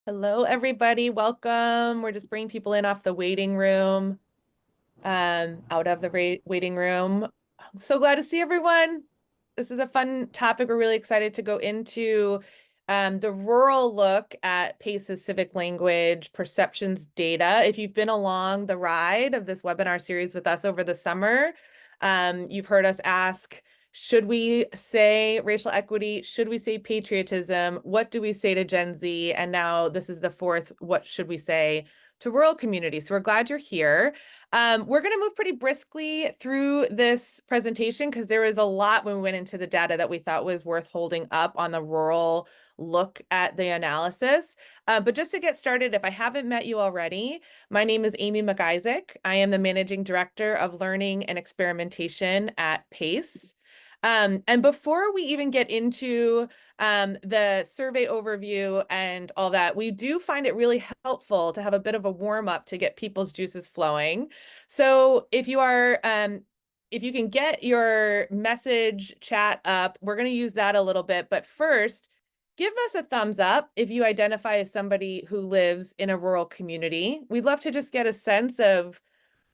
Hello, everybody. Welcome. We're just bringing people in off the waiting room, out of the waiting room. I'm so glad to see everyone. This is a fun topic. We're really excited to go into the rural look at PACE's civic language perceptions data. If you've been along the ride of this webinar series with us over the summer, you've heard us ask, should we say racial equity? Should we say patriotism? What do we say to Gen Z? And now this is the fourth, what should we say to rural communities? So we're glad you're here. We're going to move pretty briskly through this presentation because there was a lot when we went into the data that we thought was worth holding up on the rural look at the analysis. But just to get started, if I haven't met you already, my name is Amy McIsaac. I am the Managing Director of Learning and Experimentation at PACE. And before we even get into the survey overview and all that, we do find it really helpful to have a bit of a warm up to get people's juices flowing. So if you are, if you can get your message chat up, we're going to use that a little bit. But first, give us a thumbs up if you identify as somebody who lives in a rural community. We'd love to just get a sense of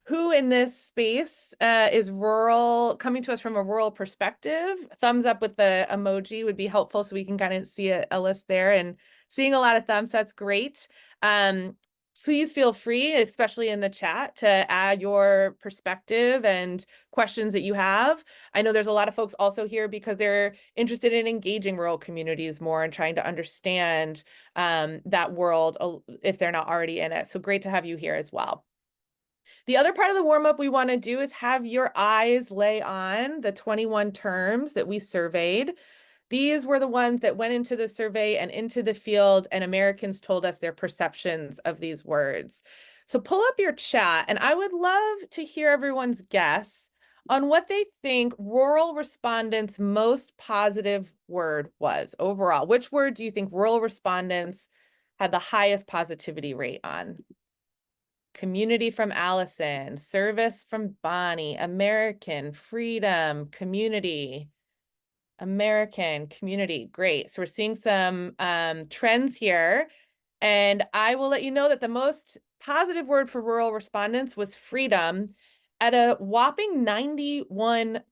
who in this space is rural, coming to us from a rural perspective. Thumbs up with the emoji would be helpful so we can kind of see a list there. And seeing a lot of thumbs, that's great. Please feel free, especially in the chat, to add your perspective and questions that you have. I know there's a lot of folks also here because they're interested in engaging rural communities more and trying to understand that world if they're not already in it. So great to have you here as well. The other part of the warm-up we want to do is have your eyes lay on the 21 terms that we surveyed. These were the ones that went into the survey and into the field, and Americans told us their perceptions of these words. So pull up your chat, and I would love to hear everyone's guess on what they think rural respondents' most positive word was overall. Which word do you think rural respondents had the highest positivity rate on? Community from Allison, service from Bonnie, American, freedom, community, American, community. Great. So we're seeing some trends here. And I will let you know that the most positive word for rural respondents was freedom at a whopping 91%.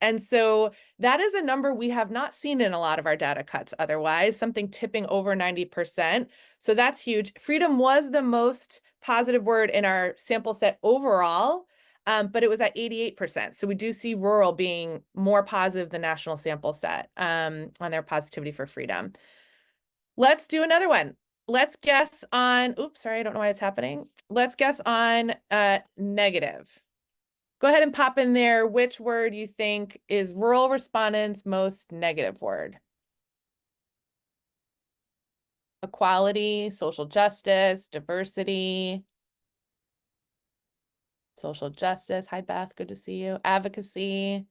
And so that is a number we have not seen in a lot of our data cuts otherwise, something tipping over 90%. So that's huge. Freedom was the most positive word in our sample set overall, but it was at 88%. So we do see rural being more positive than national sample set on their positivity for freedom. Let's do another one. Let's guess on, oops, sorry, I don't know why it's happening. Let's guess on negative. Go ahead and pop in there which word you think is rural respondents' most negative word. Equality, social justice, diversity, social justice. Hi, Beth, good to see you. Advocacy.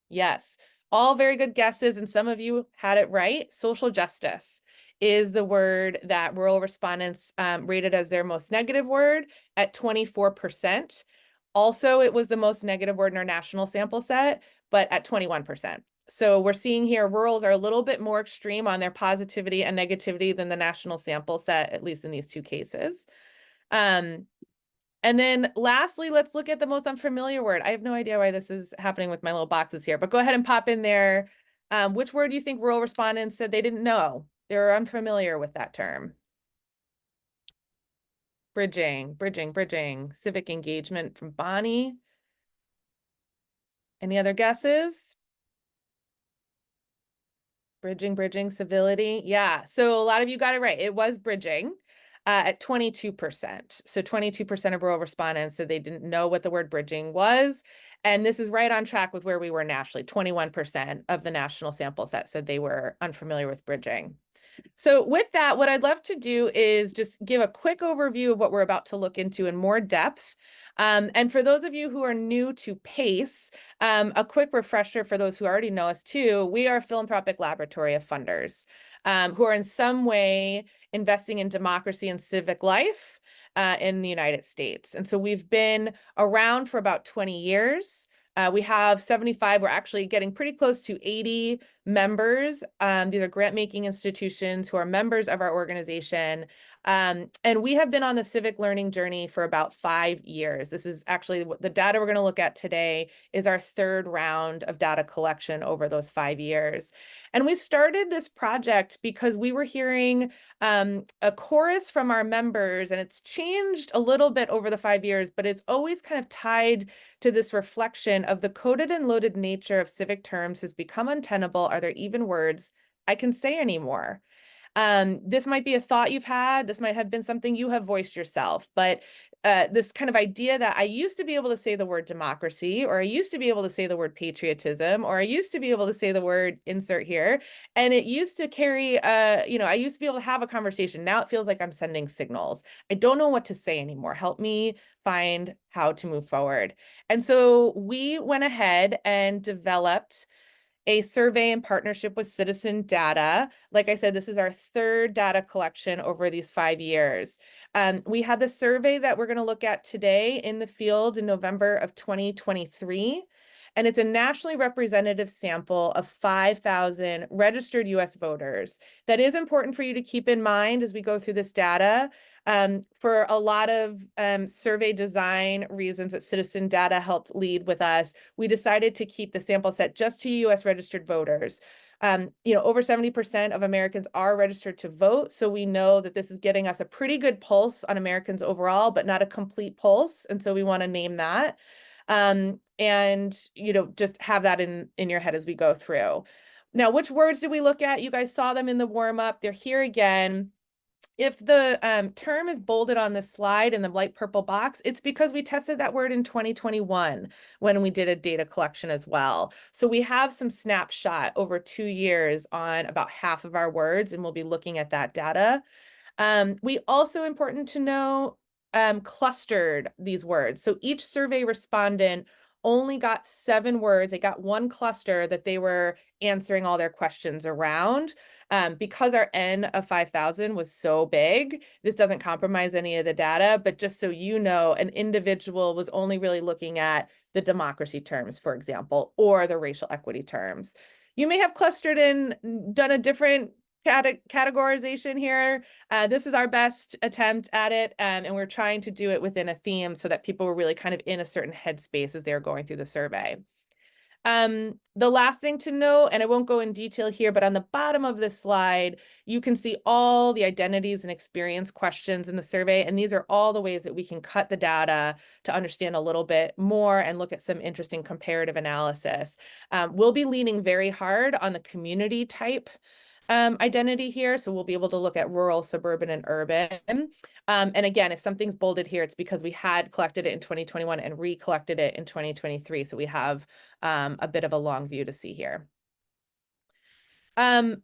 Yes, all very good guesses, and some of you had it right. Social justice is the word that rural respondents rated as their most negative word at 24%. Also, it was the most negative word in our national sample set, but at 21%. So we're seeing here rurals are a little bit more extreme on their positivity and negativity than the national sample set, at least in these two cases. And then lastly, let's look at the most unfamiliar word. I have no idea why this is happening with my little boxes here, but go ahead and pop in there. Which word do you think rural respondents said they didn't know? They're unfamiliar with that term. Bridging, bridging, bridging. Civic engagement from Bonnie. Any other guesses? Bridging, bridging, civility. Yeah, so a lot of you got it right. It was bridging at 22%. So 22% of rural respondents said they didn't know what the word bridging was. And this is right on track with where we were nationally. 21% of the national sample set said they were unfamiliar with bridging. So with that, what I'd love to do is just give a quick overview of what we're about to look into in more depth. And for those of you who are new to PACE, a quick refresher for those who already know us too, we are a philanthropic laboratory of funders who are in some way investing in democracy and civic life in the United States. And so we've been around for about 20 years. We have 75, we're actually getting pretty close to 80 members. These are grant-making institutions who are members of our organization. And we have been on the civic learning journey for about 5 years. This is actually the data we're going to look at today is our third round of data collection over those 5 years. And we started this project because we were hearing a chorus from our members, and it's changed a little bit over the 5 years, but it's always kind of tied to this reflection of the coded and loaded nature of civic terms has become untenable. Are there even words I can say anymore? This might be a thought you've had. This might have been something you have voiced yourself, but this kind of idea that I used to be able to say the word democracy, or I used to be able to say the word patriotism, or I used to be able to say the word insert here, and it used to carry, I used to be able to have a conversation. Now it feels like I'm sending signals. I don't know what to say anymore. Help me find how to move forward. And so we went ahead and developed a survey in partnership with Citizen Data. Like I said, this is our third data collection over these 5 years. We had the survey that we're going to look at today in the field in November of 2023. And it's a nationally representative sample of 5,000 registered US voters. That is important for you to keep in mind as we go through this data. For a lot of survey design reasons that Citizen Data helped lead with us, we decided to keep the sample set just to US registered voters. Over 70% of Americans are registered to vote, so we know that this is getting us a pretty good pulse on Americans overall, but not a complete pulse, and so we want to name that. Just have that in your head as we go through. Now, which words did we look at? You guys saw them in the warm-up. They're here again. If the term is bolded on the slide in the light purple box, it's because we tested that word in 2021 when we did a data collection as well. So we have some snapshot over 2 years on about half of our words, and we'll be looking at that data. We also, important to know, clustered these words. So each survey respondent only got 7 words. They got one cluster that they were answering all their questions around. Because our N of 5,000 was so big, this doesn't compromise any of the data, but just so you know, an individual was only really looking at the democracy terms, for example, or the racial equity terms. You may have clustered in, done a different categorization here. This is our best attempt at it, and we're trying to do it within a theme so that people were really kind of in a certain headspace as they were going through the survey. The last thing to note, and I won't go in detail here, but on the bottom of this slide, you can see all the identities and experience questions in the survey, and these are all the ways that we can cut the data to understand a little bit more and look at some interesting comparative analysis. We'll be leaning very hard on the community type identity here. So we'll be able to look at rural, suburban, and urban. And again, if something's bolded here, it's because we had collected it in 2021 and recollected it in 2023. So we have a bit of a long view to see here.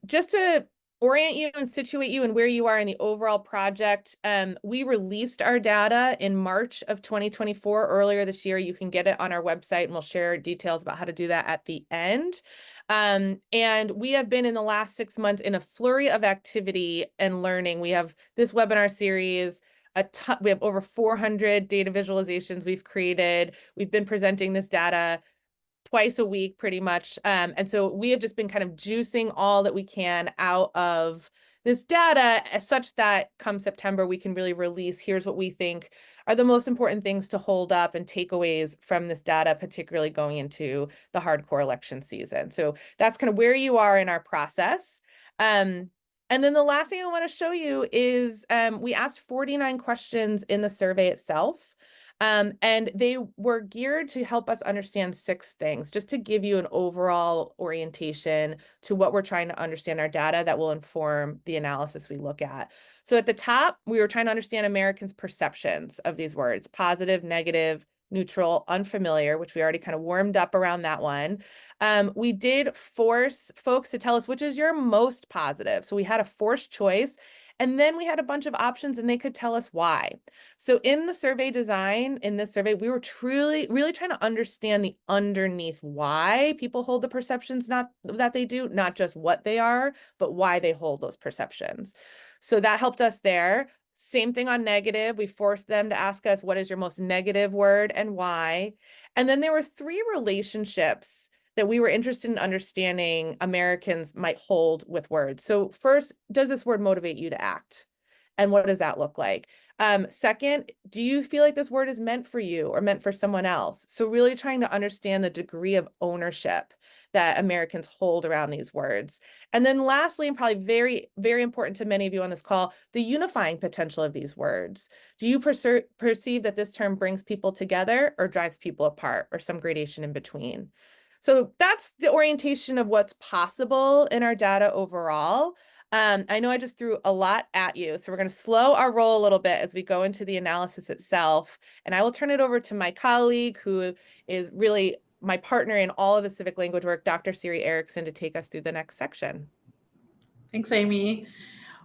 Just to orient you and situate you and where you are in the overall project, we released our data in March of 2024, earlier this year. You can get it on our website, and we'll share details about how to do that at the end. And we have been in the last 6 months in a flurry of activity and learning. We have this webinar series, we have over 400 data visualizations we've created. We've been presenting this data twice a week, pretty much. And so we have just been kind of juicing all that we can out of this data as such that come September, we can really release, here's what we think are the most important things to hold up and takeaways from this data, particularly going into the hardcore election season. So that's kind of where you are in our process. And then the last thing I want to show you is we asked 49 questions in the survey itself. And they were geared to help us understand 6 things, just to give you an overall orientation to what we're trying to understand our data that will inform the analysis we look at. So at the top, we were trying to understand Americans' perceptions of these words: positive, negative, neutral, unfamiliar, which we already kind of warmed up around that one. We did force folks to tell us which is your most positive. So we had a forced choice. And then we had a bunch of options, and they could tell us why. So in the survey design, in this survey, we were really trying to understand the underneath why people hold the perceptions not that they do, not just what they are, but why they hold those perceptions. So that helped us there. Same thing on negative. We forced them to ask us, what is your most negative word and why? And then there were three relationships that we were interested in understanding Americans might hold with words. So first, does this word motivate you to act? And what does that look like? Second, do you feel like this word is meant for you or meant for someone else? So really trying to understand the degree of ownership that Americans hold around these words. And then lastly, and probably very, very important to many of you on this call, the unifying potential of these words. Do you perceive that this term brings people together or drives people apart or some gradation in between? So that's the orientation of what's possible in our data overall. I know I just threw a lot at you, so we're going to slow our roll a little bit as we go into the analysis itself. And I will turn it over to my colleague, who is really my partner in all of the civic language work, Dr. Siri Erickson, to take us through the next section. Thanks, Amy.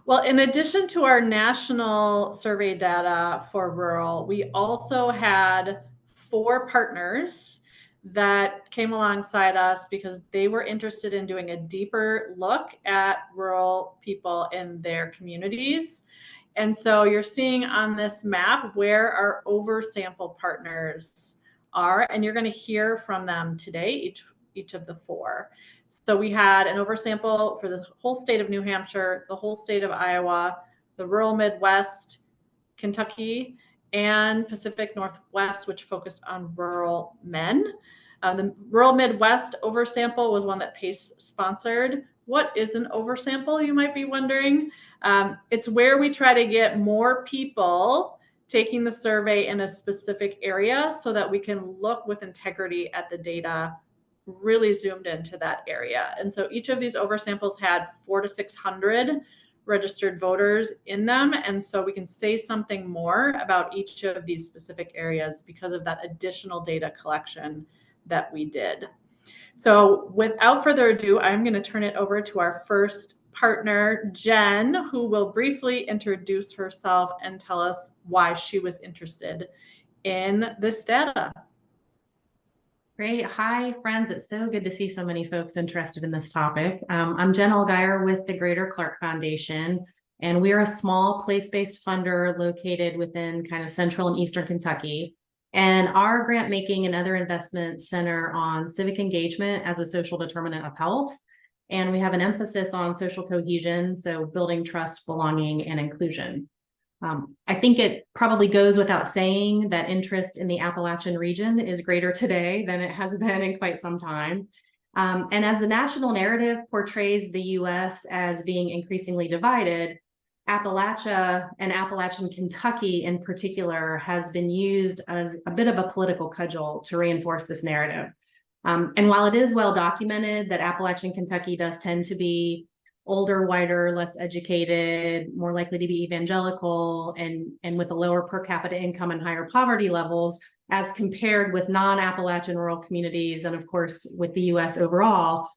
Well, in addition to our national survey data for rural, we also had 4 partners that came alongside us because they were interested in doing a deeper look at rural people in their communities. And so you're seeing on this map where our oversample partners are, and you're going to hear from them today, each of the 4. So we had an oversample for the whole state of New Hampshire, the whole state of Iowa, the rural Midwest, Kentucky, and Pacific Northwest, which focused on rural men. The rural Midwest oversample was one that PACE sponsored. What is an oversample, you might be wondering? It's where we try to get more people taking the survey in a specific area so that we can look with integrity at the data, really zoomed into that area. And so each of these oversamples had 400 to 600 registered voters in them. And so we can say something more about each of these specific areas because of that additional data collection that we did. So without further ado, I'm going to turn it over to our first partner, Jen, who will briefly introduce herself and tell us why she was interested in this data. Great. Hi, friends. It's so good to see so many folks interested in this topic. I'm Jen Allgaier with the Greater Clark Foundation, and we are a small place-based funder located within kind of central and eastern Kentucky. And our grant making and other investments center on civic engagement as a social determinant of health. And we have an emphasis on social cohesion, so building trust, belonging, and inclusion. I think it probably goes without saying that interest in the Appalachian region is greater today than it has been in quite some time. And as the national narrative portrays the US as being increasingly divided, Appalachia and Appalachian Kentucky in particular has been used as a bit of a political cudgel to reinforce this narrative. And while it is well documented that Appalachian Kentucky does tend to be older, whiter, less educated, more likely to be evangelical, and with a lower per capita income and higher poverty levels as compared with non-Appalachian rural communities, and of course with the US overall.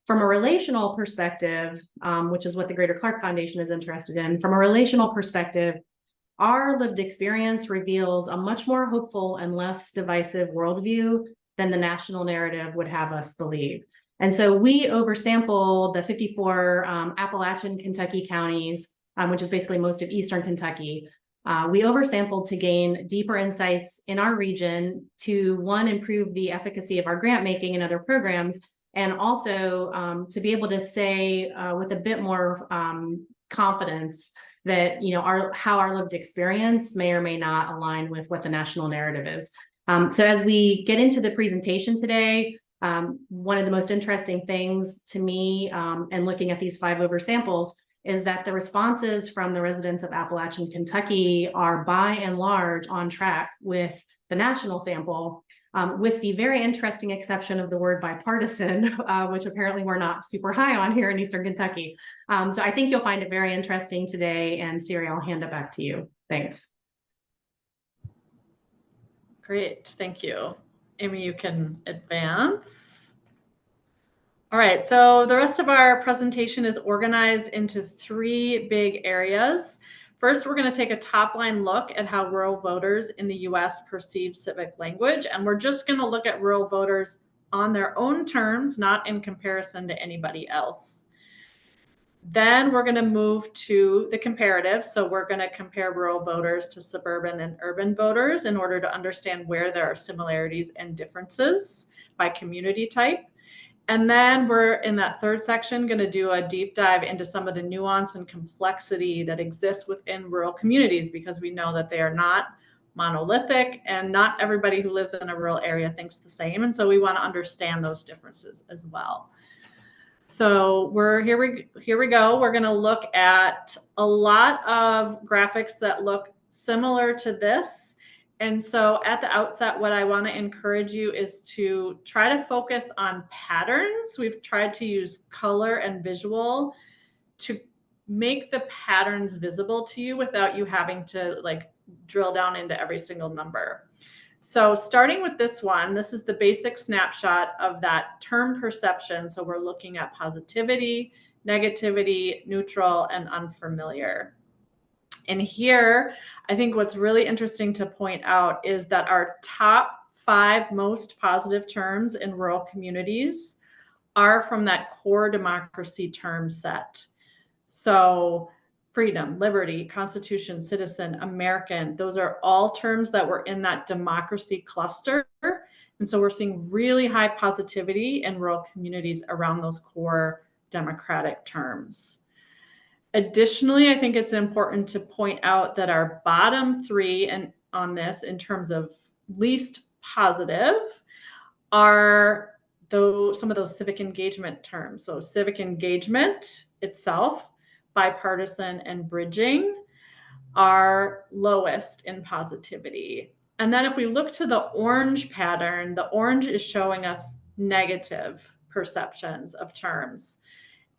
From a relational perspective, which is what the Greater Clark Foundation is interested in, from a relational perspective, our lived experience reveals a much more hopeful and less divisive worldview than the national narrative would have us believe. And so we oversampled the 54 Appalachian Kentucky counties, which is basically most of eastern Kentucky. We oversampled to gain deeper insights in our region to, one, improve the efficacy of our grant making and other programs, and also to be able to say with a bit more confidence that how our lived experience may or may not align with what the national narrative is. So as we get into the presentation today, one of the most interesting things to me and looking at these 5 oversamples is that the responses from the residents of Appalachian Kentucky are by and large on track with the national sample, with the very interesting exception of the word bipartisan, which apparently we're not super high on here in Eastern Kentucky. So I think you'll find it very interesting today, and Siri, I'll hand it back to you. Thanks. Great, thank you. Amy, you can advance. All right, so the rest of our presentation is organized into 3 big areas. First, we're going to take a top-line look at how rural voters in the US perceive civic language, and we're just going to look at rural voters on their own terms, not in comparison to anybody else. Then we're going to move to the comparative. So we're going to compare rural voters to suburban and urban voters in order to understand where there are similarities and differences by community type. And then we're in that third section going to do a deep dive into some of the nuance and complexity that exists within rural communities, because we know that they are not monolithic and not everybody who lives in a rural area thinks the same. And so we want to understand those differences as well. So here we go. We're going to look at a lot of graphics that look similar to this. And so at the outset, what I want to encourage you is to try to focus on patterns. We've tried to use color and visual to make the patterns visible to you without you having to like drill down into every single number. So starting with this one, this is the basic snapshot of that term perception. So we're looking at positivity, negativity, neutral, and unfamiliar. And here, I think what's really interesting to point out is that our top 5 most positive terms in rural communities are from that core democracy term set. So freedom, liberty, Constitution, citizen, American, those are all terms that were in that democracy cluster. And so we're seeing really high positivity in rural communities around those core democratic terms. Additionally, I think it's important to point out that our bottom 3 and on this in terms of least positive are some of those civic engagement terms. So civic engagement itself, bipartisan, and bridging are lowest in positivity. And then if we look to the orange pattern, the orange is showing us negative perceptions of terms.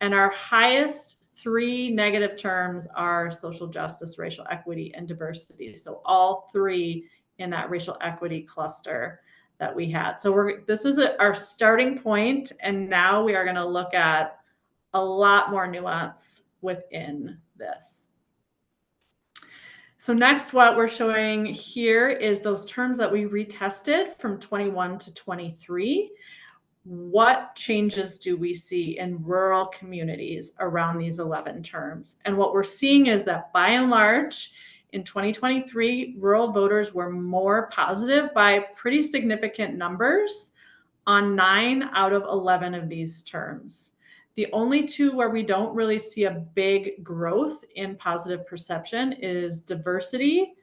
And our highest 3 negative terms are social justice, racial equity, and diversity. So all 3 in that racial equity cluster that we had. So this is our starting point, and now we are going to look at a lot more nuance within this. So next, what we're showing here is those terms that we retested from 21 to 23. What changes do we see in rural communities around these 11 terms? And what we're seeing is that by and large, in 2023, rural voters were more positive by pretty significant numbers on 9 out of 11 of these terms. The only 2 where we don't really see a big growth in positive perception is diversity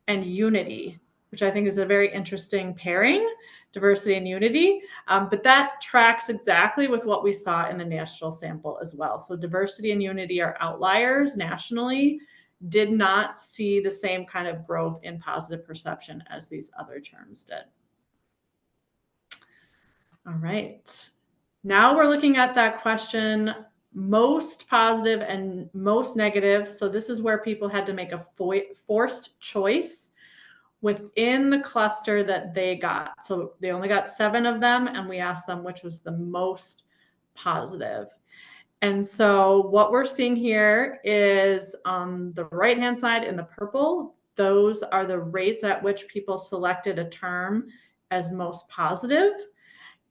and unity, which I think is a very interesting pairing, diversity and unity. But that tracks exactly with what we saw in the national sample as well. So diversity and unity are outliers nationally, did not see the same kind of growth in positive perception as these other terms did. All right. Now we're looking at that question, most positive and most negative. So this is where people had to make a forced choice within the cluster that they got. So they only got 7 of them, and we asked them which was the most positive. And so what we're seeing here is on the right-hand side in the purple, those are the rates at which people selected a term as most positive.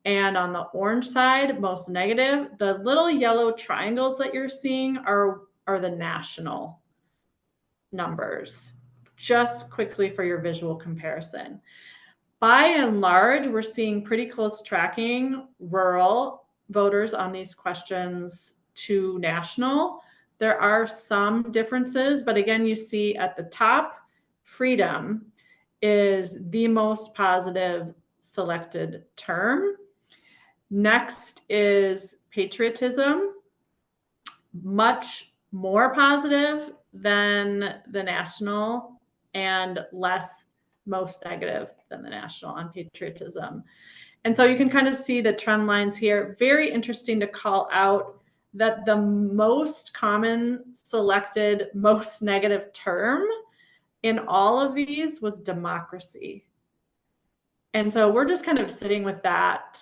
And on the orange side, most negative. The little yellow triangles that you're seeing are the national numbers, just quickly for your visual comparison. By and large, we're seeing pretty close tracking rural voters on these questions to national. There are some differences, but again, you see at the top, freedom is the most positive selected term. Next is patriotism, much more positive than the national and less most negative than the national on patriotism. And so you can kind of see the trend lines here. Very interesting to call out that the most common selected most negative term in all of these was democracy. And so we're just kind of sitting with that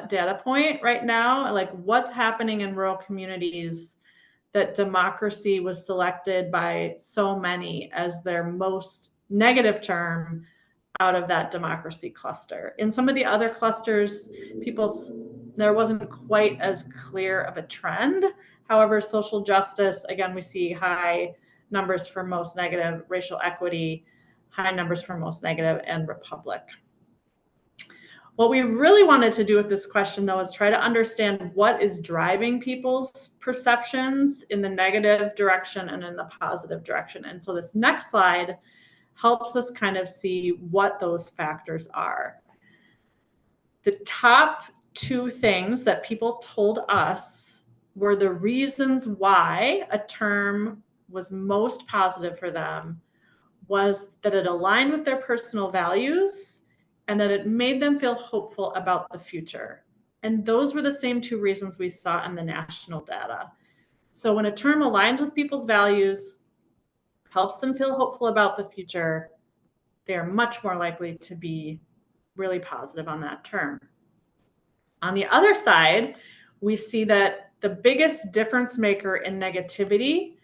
data point right now, like what's happening in rural communities that democracy was selected by so many as their most negative term out of that democracy cluster. In some of the other clusters, there wasn't quite as clear of a trend. However, social justice, again, we see high numbers for most negative, racial equity, high numbers for most negative, and republic. What we really wanted to do with this question, though, is try to understand what is driving people's perceptions in the negative direction and in the positive direction. And so this next slide helps us kind of see what those factors are. The top two things that people told us were the reasons why a term was most positive for them was that it aligned with their personal values and that it made them feel hopeful about the future. And those were the same two reasons we saw in the national data. So when a term aligns with people's values, helps them feel hopeful about the future, they are much more likely to be really positive on that term. On the other side, we see that the biggest difference maker in negativity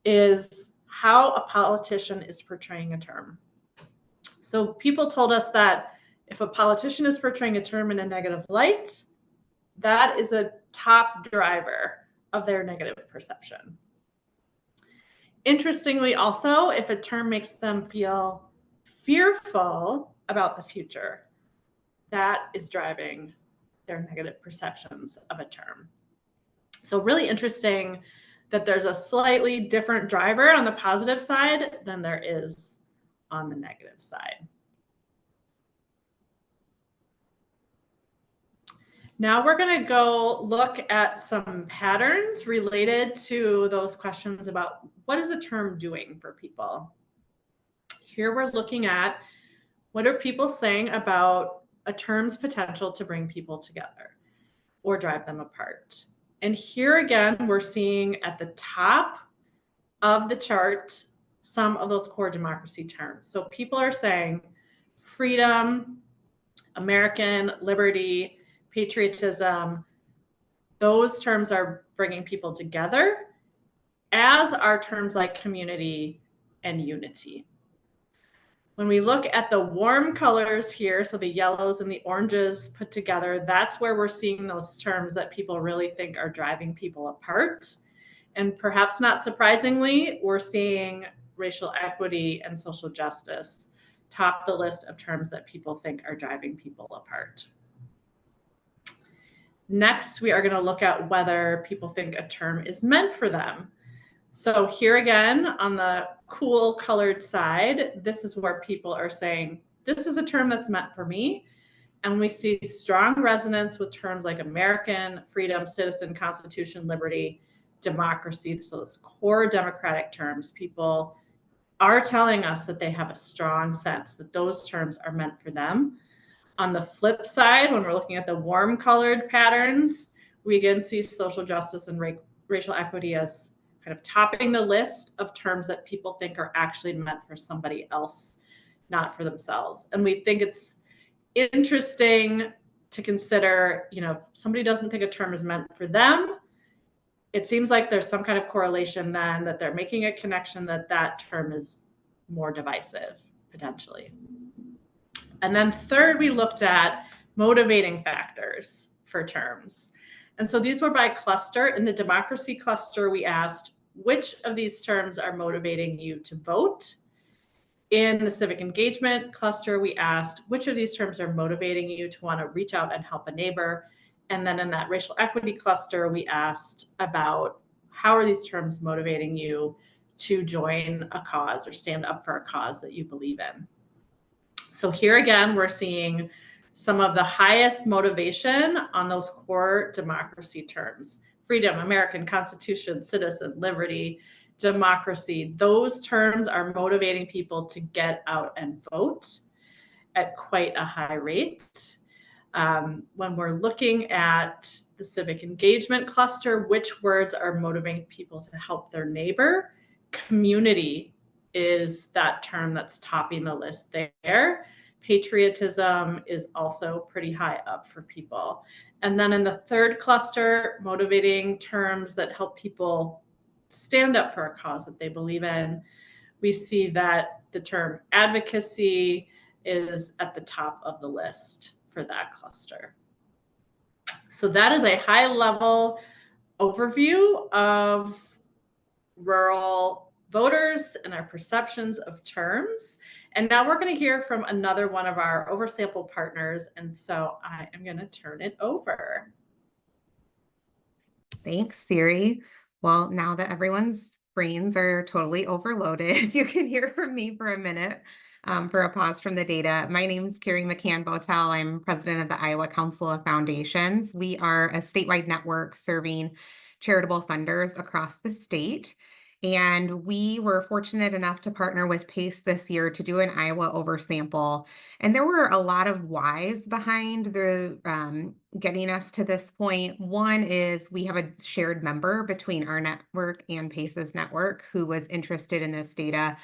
is how a politician is portraying a term. So people told us that if a politician is portraying a term in a negative light, that is a top driver of their negative perception. Interestingly, also, if a term makes them feel fearful about the future, that is driving their negative perceptions of a term. So really interesting that there's a slightly different driver on the positive side than there is on the negative side. Now we're going to go look at some patterns related to those questions about what is a term doing for people. Here we're looking at what are people saying about a term's potential to bring people together or drive them apart. And here again, we're seeing at the top of the chart some of those core democracy terms. So people are saying freedom, American, liberty, patriotism. Those terms are bringing people together, as are terms like community and unity. When we look at the warm colors here, so the yellows and the oranges put together, that's where we're seeing those terms that people really think are driving people apart. And perhaps not surprisingly, we're seeing racial equity and social justice top the list of terms that people think are driving people apart. Next, we are going to look at whether people think a term is meant for them. So here again, on the cool colored side, this is where people are saying, this is a term that's meant for me. And we see strong resonance with terms like American, freedom, citizen, constitution, liberty, democracy. So those core democratic terms, people are telling us that they have a strong sense that those terms are meant for them. On the flip side, when we're looking at the warm colored patterns, we again see social justice and racial equity as kind of topping the list of terms that people think are actually meant for somebody else, not for themselves. And we think it's interesting to consider, if somebody doesn't think a term is meant for them, it seems like there's some kind of correlation then that they're making a connection that that term is more divisive, potentially. And then third, we looked at motivating factors for terms. And so these were by cluster. In the democracy cluster, we asked, which of these terms are motivating you to vote? In the civic engagement cluster, we asked, which of these terms are motivating you to want to reach out and help a neighbor? And then in that racial equity cluster, we asked about how are these terms motivating you to join a cause or stand up for a cause that you believe in? So here again, we're seeing some of the highest motivation on those core democracy terms: freedom, American, constitution, citizen, liberty, democracy. Those terms are motivating people to get out and vote at quite a high rate. When we're looking at the civic engagement cluster, which words are motivating people to help their neighbor? Community is that term that's topping the list there. Patriotism is also pretty high up for people. And then in the third cluster, motivating terms that help people stand up for a cause that they believe in, we see that the term advocacy is at the top of the list for that cluster. So that is a high level overview of rural voters and our perceptions of terms. And now we're going to hear from another one of our oversample partners. And so I am going to turn it over. Thanks, Siri. Well, now that everyone's brains are totally overloaded, you can hear from me for a minute for a pause from the data. My name is Carrie McCann-Botel. I'm president of the Iowa Council of Foundations. We are a statewide network serving charitable funders across the state. And we were fortunate enough to partner with PACE this year to do an Iowa oversample. And there were a lot of whys behind the getting us to this point. One is we have a shared member between our network and PACE's network who was interested in this data,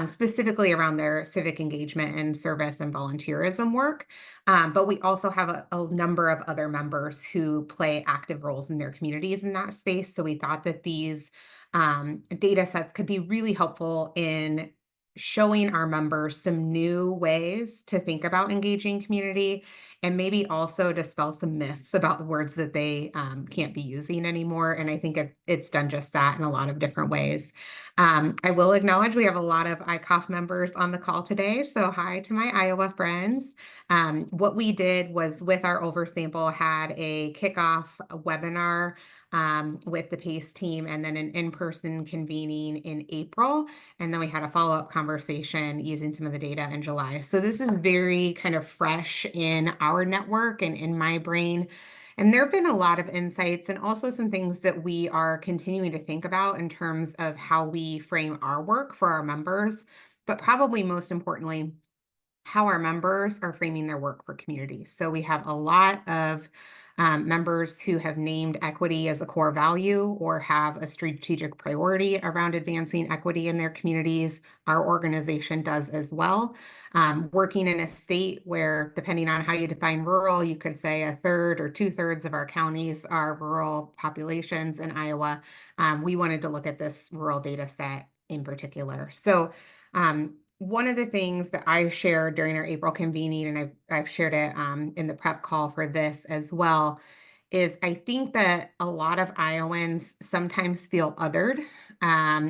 specifically around their civic engagement and service and volunteerism work. But we also have a number of other members who play active roles in their communities in that space. So we thought that these data sets could be really helpful in showing our members some new ways to think about engaging community, and maybe also dispel some myths about the words that they can't be using anymore. And I think it's done just that in a lot of different ways. I will acknowledge we have a lot of ICOF members on the call today. So hi to my Iowa friends. What we did was with our oversample had a kickoff webinar with the PACE team, and then an in-person convening in April. And then we had a follow-up conversation using some of the data in July. So this is very kind of fresh in our network and in my brain. And there have been a lot of insights and also some things that we are continuing to think about in terms of how we frame our work for our members, but probably most importantly, how our members are framing their work for communities. So we have a lot of members who have named equity as a core value or have a strategic priority around advancing equity in their communities. Our organization does as well. Working in a state where, depending on how you define rural, you could say a third or 2/3 of our counties are rural populations in Iowa. We wanted to look at this rural data set in particular. So one of the things that I shared during our April convening, and I've shared it in the prep call for this as well, is I think that a lot of Iowans sometimes feel othered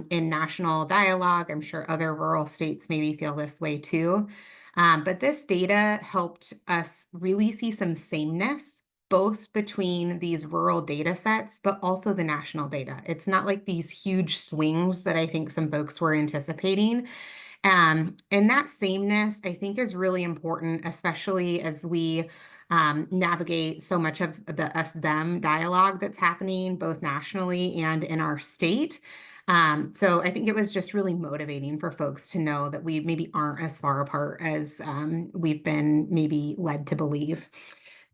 in national dialogue. I'm sure other rural states maybe feel this way too. But this data helped us really see some sameness, both between these rural data sets, but also the national data. It's not like these huge swings that I think some folks were anticipating. And that sameness, I think, is really important, especially as we navigate so much of the us-them dialogue that's happening both nationally and in our state. So I think it was just really motivating for folks to know that we maybe aren't as far apart as we've been maybe led to believe.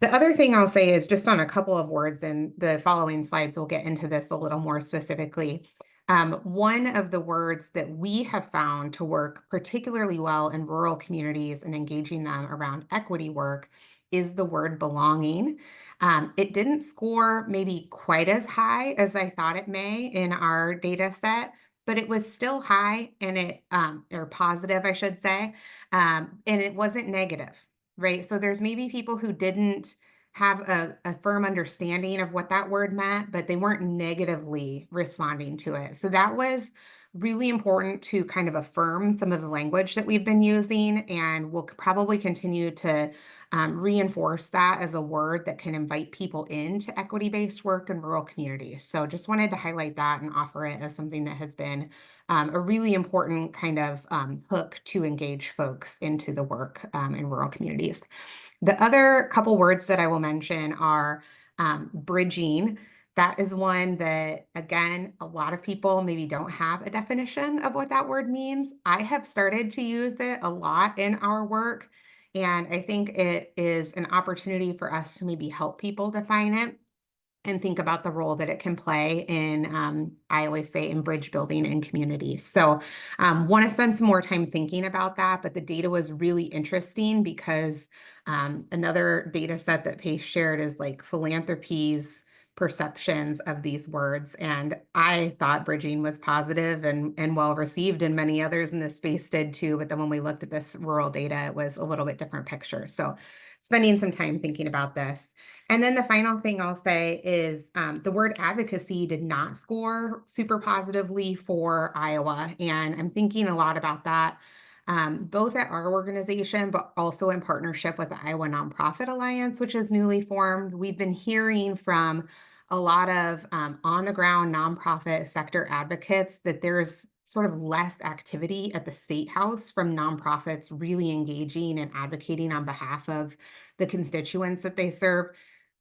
The other thing I'll say is just on a couple of words, and the following slides will get into this a little more specifically. One of the words that we have found to work particularly well in rural communities and engaging them around equity work is the word belonging. It didn't score maybe quite as high as I thought it may in our data set, but it was still high and or positive, I should say, and it wasn't negative, right? So there's maybe people who didn't have a firm understanding of what that word meant, but they weren't negatively responding to it. So that was really important to kind of affirm some of the language that we've been using, and we'll probably continue to reinforce that as a word that can invite people into equity-based work in rural communities. So just wanted to highlight that and offer it as something that has been a really important kind of hook to engage folks into the work in rural communities. The other couple words that I will mention are bridging. That is one that, again, a lot of people maybe don't have a definition of what that word means. I have started to use it a lot in our work, and I think it is an opportunity for us to maybe help people define it and think about the role that it can play in, I always say, in bridge building in communities. So want to spend some more time thinking about that, but the data was really interesting because another data set that PACE shared is like philanthropies perceptions of these words. And I thought bridging was positive and well received, and many others in this space did too. But then when we looked at this rural data, it was a little bit different picture. So spending some time thinking about this. And then the final thing I'll say is the word advocacy did not score super positively for Iowa. And I'm thinking a lot about that. Both at our organization, but also in partnership with the Iowa Nonprofit Alliance, which is newly formed. We've been hearing from a lot of on the ground nonprofit sector advocates that there's sort of less activity at the State House from nonprofits really engaging and advocating on behalf of the constituents that they serve.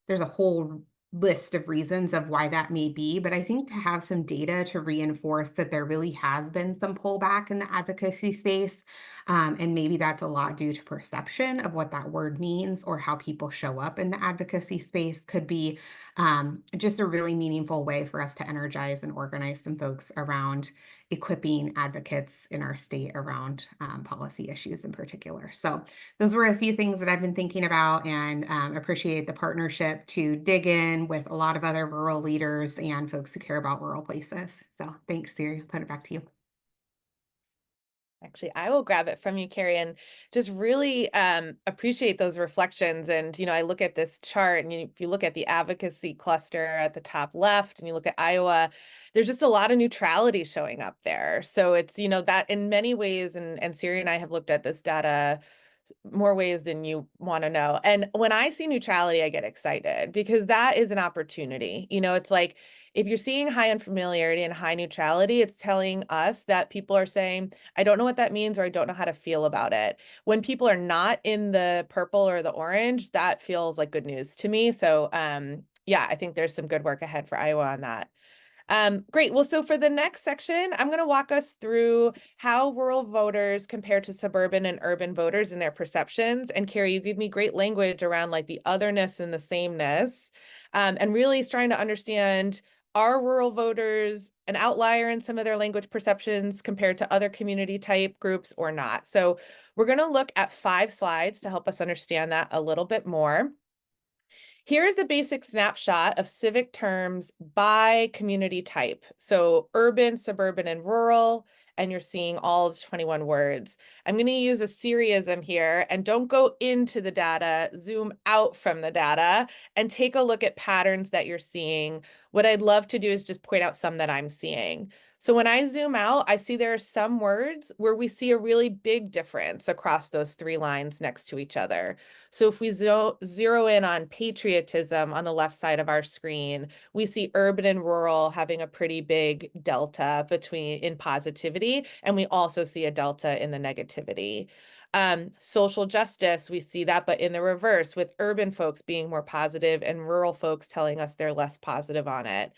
There's a whole list of reasons of why that may be, but I think to have some data to reinforce that there really has been some pullback in the advocacy space, and maybe that's a lot due to perception of what that word means or how people show up in the advocacy space, could be just a really meaningful way for us to energize and organize some folks around equipping advocates in our state around policy issues in particular. So those were a few things that I've been thinking about, and appreciate the partnership to dig in with a lot of other rural leaders and folks who care about rural places. So thanks, Siri. I'll put it back to you. Actually, I will grab it from you, Carrie, and just really appreciate those reflections. And, I look at this chart, and if you look at the advocacy cluster at the top left and you look at Iowa, there's just a lot of neutrality showing up there. So it's, that in many ways, and Siri and I have looked at this data more ways than you want to know. And when I see neutrality, I get excited because that is an opportunity. It's like if you're seeing high unfamiliarity and high neutrality, it's telling us that people are saying, I don't know what that means, or I don't know how to feel about it. When people are not in the purple or the orange, that feels like good news to me. So yeah, I think there's some good work ahead for Iowa on that. Great. Well, so for the next section, I'm going to walk us through how rural voters compare to suburban and urban voters in their perceptions. And Carrie, you give me great language around like the otherness and the sameness, and really trying to understand, are rural voters an outlier in some of their language perceptions compared to other community type groups or not? So we're going to look at 5 slides to help us understand that a little bit more. Here's a basic snapshot of civic terms by community type. So urban, suburban, and rural, and you're seeing all 21 words. I'm going to use a seriism here, and don't go into the data, zoom out from the data and take a look at patterns that you're seeing. What I'd love to do is just point out some that I'm seeing. So when I zoom out, I see there are some words where we see a really big difference across those 3 lines next to each other. So if we zero in on patriotism on the left side of our screen, we see urban and rural having a pretty big delta in positivity, and we also see a delta in the negativity. Social justice, we see that, but in the reverse, with urban folks being more positive and rural folks telling us they're less positive on it.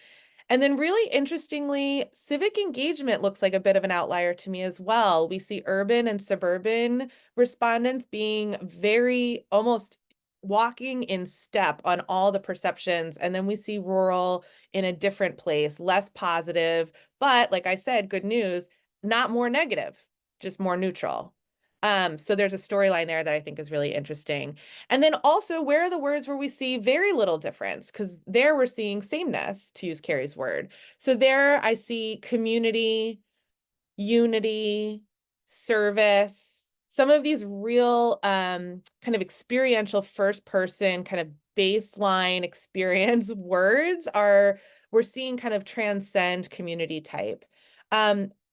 And then really interestingly, civic engagement looks like a bit of an outlier to me as well. We see urban and suburban respondents being very almost walking in step on all the perceptions. And then we see rural in a different place, less positive, but like I said, good news, not more negative, just more neutral. So there's a storyline there that I think is really interesting. And then also, where are the words where we see very little difference? Because there we're seeing sameness, to use Carrie's word. So there I see community, unity, service, some of these real kind of experiential first person kind of baseline experience words we're seeing kind of transcend community type.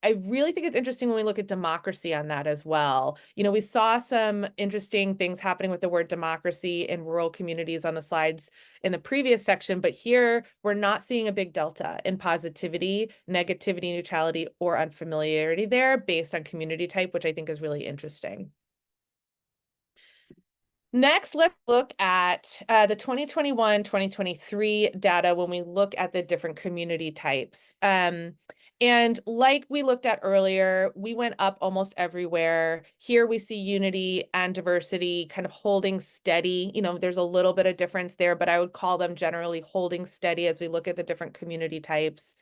I really think it's interesting when we look at democracy on that as well. We saw some interesting things happening with the word democracy in rural communities on the slides in the previous section, but here we're not seeing a big delta in positivity, negativity, neutrality, or unfamiliarity there based on community type, which I think is really interesting. Next, let's look at the 2021-2023 data when we look at the different community types. And like we looked at earlier, we went up almost everywhere. Here we see unity and diversity kind of holding steady. There's a little bit of difference there, but I would call them generally holding steady as we look at the different community types.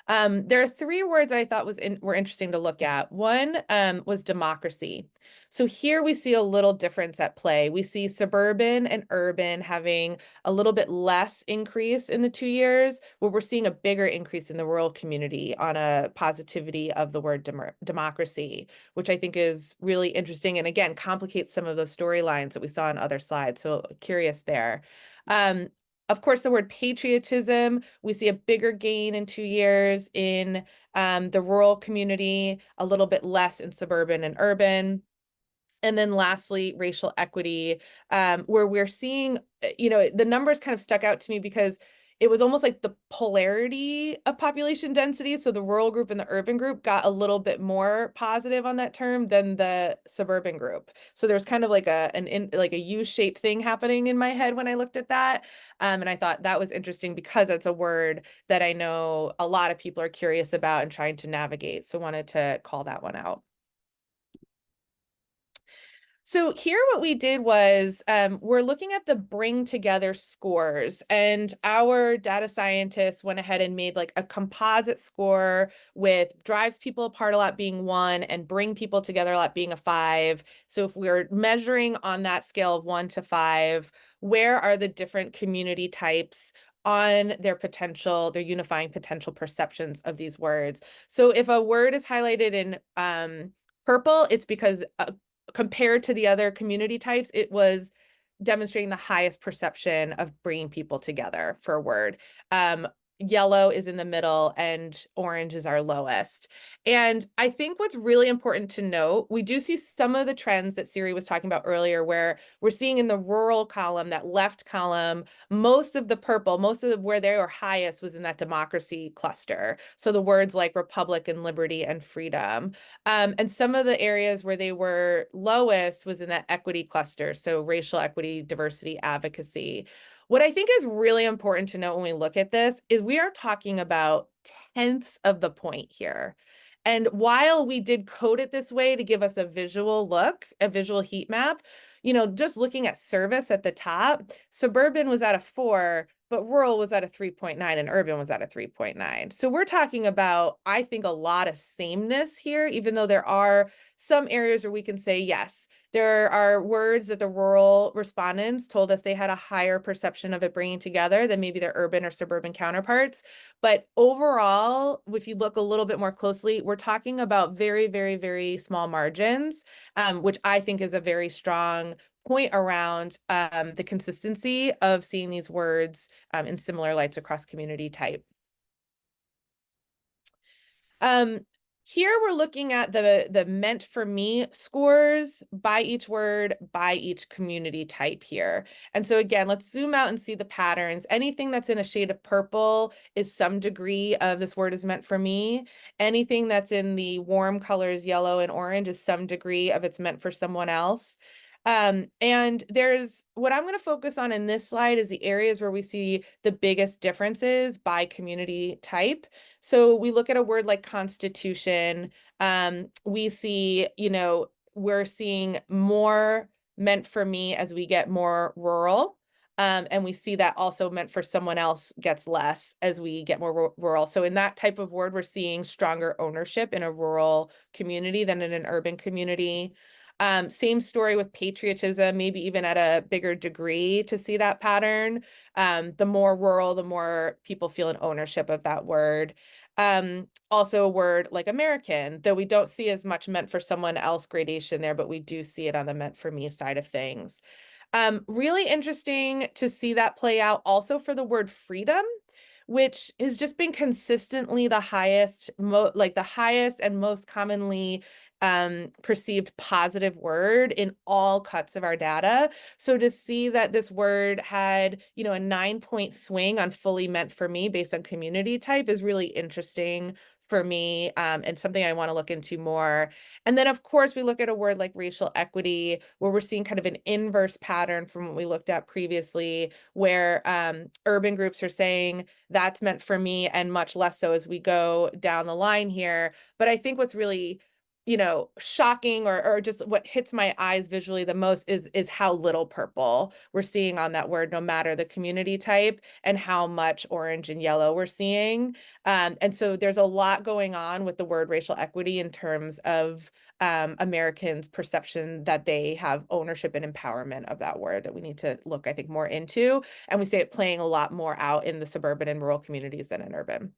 There are three words I thought were interesting to look at. One was democracy. So here we see a little difference at play. We see suburban and urban having a little bit less increase in the 2 years, where we're seeing a bigger increase in the rural community on a positivity of the word democracy, which I think is really interesting and again complicates some of those storylines that we saw on other slides. So curious there. Of course, the word patriotism, we see a bigger gain in 2 years in the rural community, a little bit less in suburban and urban. And then lastly, racial equity, where we're seeing, the numbers kind of stuck out to me because it was almost like the polarity of population density. So the rural group and the urban group got a little bit more positive on that term than the suburban group. So there's kind of like a U-shaped thing happening in my head when I looked at that. And I thought that was interesting because it's a word that I know a lot of people are curious about and trying to navigate. So wanted to call that one out. So here what we did was we're looking at the bring together scores, and our data scientists went ahead and made like a composite score with drives people apart a lot being 1 and bring people together a lot being a 5. So if we're measuring on that scale of 1 to 5, where are the different community types on their unifying potential perceptions of these words? So if a word is highlighted in purple, it's because compared to the other community types, it was demonstrating the highest perception of bringing people together for a word. Yellow is in the middle and orange is our lowest. And I think what's really important to note, we do see some of the trends that Siri was talking about earlier, where we're seeing in the rural column, that left column, most of the purple, where they were highest was in that democracy cluster. So the words like republic and liberty and freedom. And some of the areas where they were lowest was in that equity cluster. So racial equity, diversity, advocacy. What I think is really important to note when we look at this is we are talking about tenths of the point here. And while we did code it this way to give us a visual look, a visual heat map, just looking at service at the top, suburban was at a 4, but rural was at a 3.9 and urban was at a 3.9. So we're talking about, I think, a lot of sameness here, even though there are some areas where we can say, yes, there are words that the rural respondents told us they had a higher perception of it bringing together than maybe their urban or suburban counterparts. But overall, if you look a little bit more closely, we're talking about very, very, very small margins, which I think is a very strong point around the consistency of seeing these words in similar lights across community type. Here we're looking at the meant for me scores by each word, by each community type here. And so again, let's zoom out and see the patterns. Anything that's in a shade of purple is some degree of this word is meant for me. Anything that's in the warm colors, yellow and orange, is some degree of it's meant for someone else. And there's what I'm going to focus on in this slide is the areas where we see the biggest differences by community type. So we look at a word like constitution. We see, we're seeing more meant for me as we get more rural. And we see that also meant for someone else gets less as we get more rural. So in that type of word, we're seeing stronger ownership in a rural community than in an urban community. Same story with patriotism, maybe even at a bigger degree to see that pattern. The more rural, the more people feel an ownership of that word. Also a word like American, though we don't see as much meant for someone else gradation there, but we do see it on the meant for me side of things. Really interesting to see that play out also for the word freedom, which has just been consistently the highest, the highest and most commonly perceived positive word in all cuts of our data. So to see that this word had, a 9-point swing on fully meant for me based on community type is really interesting for me, and something I want to look into more. And then, of course, we look at a word like racial equity, where we're seeing kind of an inverse pattern from what we looked at previously, where urban groups are saying that's meant for me and much less so as we go down the line here. But I think what's really shocking or just what hits my eyes visually the most is how little purple we're seeing on that word, no matter the community type, and how much orange and yellow we're seeing. And so there's a lot going on with the word racial equity in terms of Americans' perception that they have ownership and empowerment of that word that we need to look, I think, more into. And we see it playing a lot more out in the suburban and rural communities than in urban.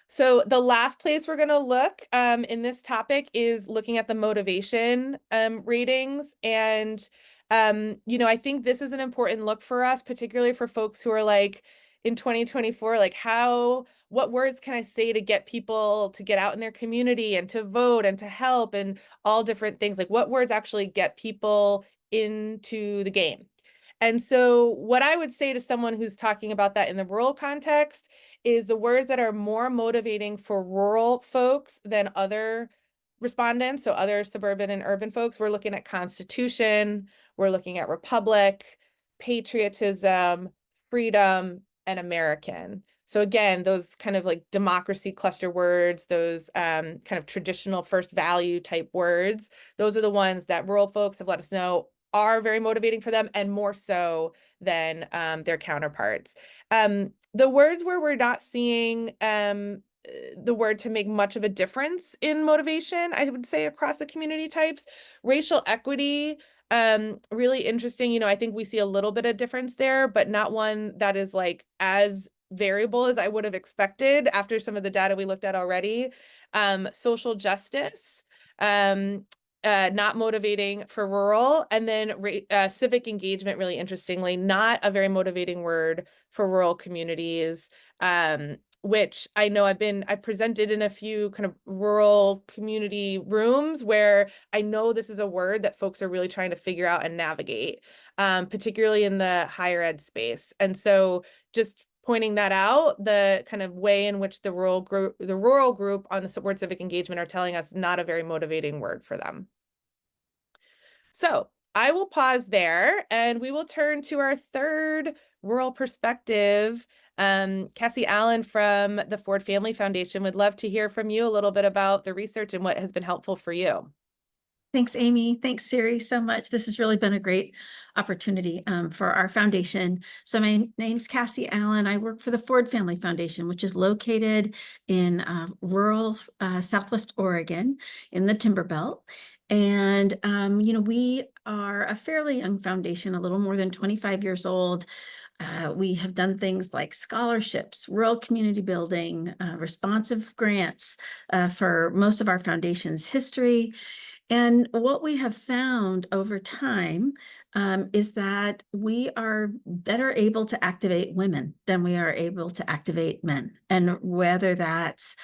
So the last place we're going to look in this topic is looking at the motivation ratings. And, I think this is an important look for us, particularly for folks who are like in 2024, like what words can I say to get people to get out in their community and to vote and to help and all different things, like what words actually get people into the game. And so what I would say to someone who's talking about that in the rural context is the words that are more motivating for rural folks than other respondents, so other suburban and urban folks. We're looking at Constitution, we're looking at Republic, patriotism, freedom, and American. So again, those kind of like democracy cluster words, those kind of traditional first value type words, those are the ones that rural folks have let us know are very motivating for them, and more so than their counterparts. The words where we're not seeing the word to make much of a difference in motivation, I would say across the community types, racial equity, really interesting. I think we see a little bit of difference there, but not one that is like as variable as I would have expected after some of the data we looked at already. Social justice, not motivating for rural, and then civic engagement, really interestingly, not a very motivating word for rural communities, which I know I've presented in a few kind of rural community rooms where I know this is a word that folks are really trying to figure out and navigate, particularly in the higher ed space. And so just pointing that out, the kind of way in which the rural group on the word civic engagement are telling us not a very motivating word for them. So I will pause there and we will turn to our third rural perspective. Cassie Allen from the Ford Family Foundation would love to hear from you a little bit about the research and what has been helpful for you. Thanks, Amy. Thanks, Siri, so much. This has really been a great opportunity for our foundation. So my name's Cassie Allen. I work for the Ford Family Foundation, which is located in rural Southwest Oregon in the Timber Belt. And, we are a fairly young foundation, a little more than 25 years old. We have done things like scholarships, rural community building, responsive grants for most of our foundation's history. And what we have found over time is that we are better able to activate women than we are able to activate men. And whether that's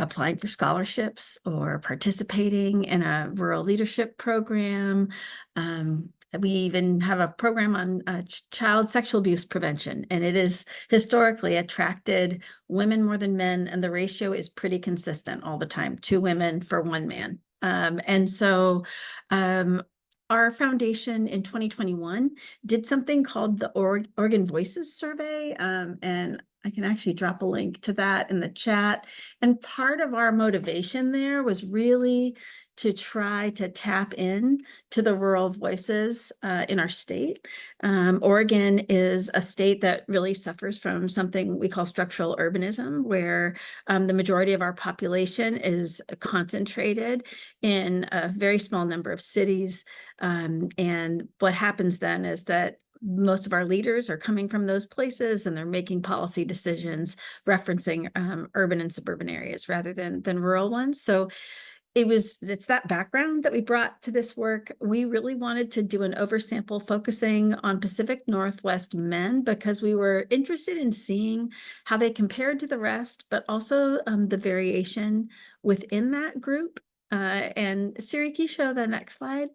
applying for scholarships or participating in a rural leadership program. We even have a program on child sexual abuse prevention, and it is historically attracted women more than men, and the ratio is pretty consistent all the time, 2 women for 1 man. And so our foundation in 2021 did something called the Oregon Voices Survey, and I can actually drop a link to that in the chat. And part of our motivation there was really to try to tap in to the rural voices in our state. Oregon is a state that really suffers from something we call structural urbanism, where the majority of our population is concentrated in a very small number of cities. And what happens then is that most of our leaders are coming from those places, and they're making policy decisions referencing urban and suburban areas rather than rural ones. So it's that background that we brought to this work. We really wanted to do an oversample focusing on Pacific Northwest men because we were interested in seeing how they compared to the rest, but also the variation within that group. And Siri, can you show the next slide?